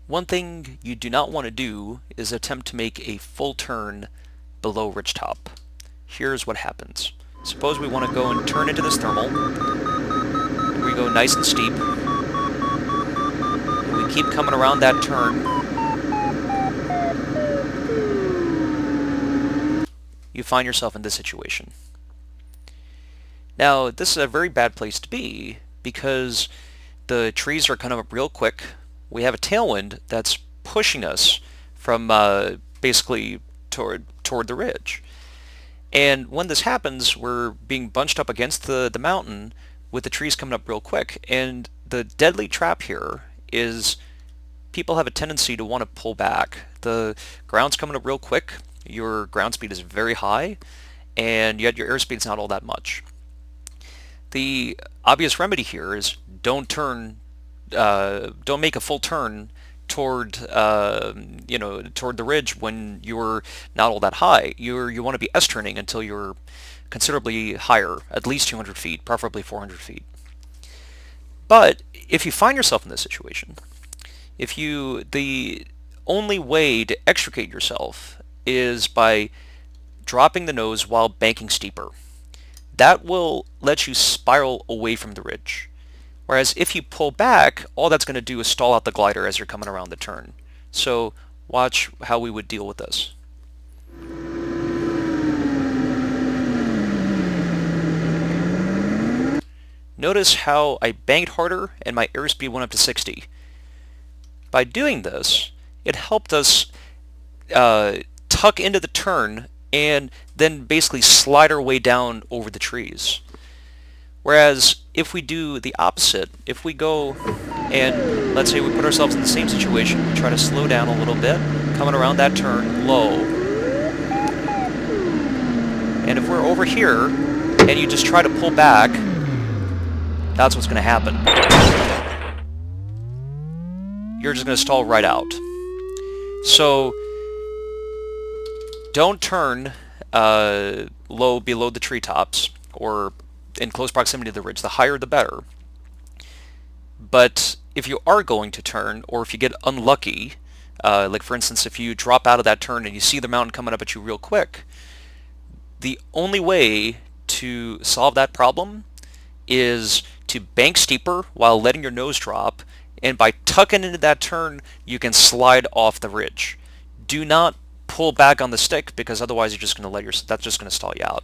One thing you do not want to do is attempt to make a full turn below ridgetop. Here's what happens. Suppose we want to go and turn into this thermal. We go nice and steep. And we keep coming around that turn. You find yourself in this situation. Now, this is a very bad place to be because the trees are coming up real quick. We have a tailwind that's pushing us from basically toward the ridge. And when this happens, we're being bunched up against the mountain with the trees coming up real quick. And the deadly trap here is people have a tendency to want to pull back. The ground's coming up real quick, your ground speed is very high, and yet your airspeed's not all that much. The obvious remedy here is don't make a full turn toward toward the ridge when you're not all that high. You want to be S-turning until you're considerably higher, at least 200 feet, preferably 400 feet. But if you find yourself in this situation, the only way to extricate yourself is by dropping the nose while banking steeper. That will let you spiral away from the ridge. Whereas if you pull back, all that's going to do is stall out the glider as you're coming around the turn. So watch how we would deal with this. Notice how I banked harder and my airspeed went up to 60. By doing this, it helped us tuck into the turn and then basically slide our way down over the trees. Whereas if we do the opposite, if we go and let's say we put ourselves in the same situation, we try to slow down a little bit, coming around that turn low. And if we're over here and you just try to pull back, that's what's going to happen. You're just going to stall right out. So don't turn low below the treetops or in close proximity to the ridge. The higher the better. But if you are going to turn, or if you get unlucky, like for instance if you drop out of that turn and you see the mountain coming up at you real quick, the only way to solve that problem is to bank steeper while letting your nose drop, and by tucking into that turn you can slide off the ridge. Do not pull back on the stick, because otherwise you're just going to that's just going to stall you out.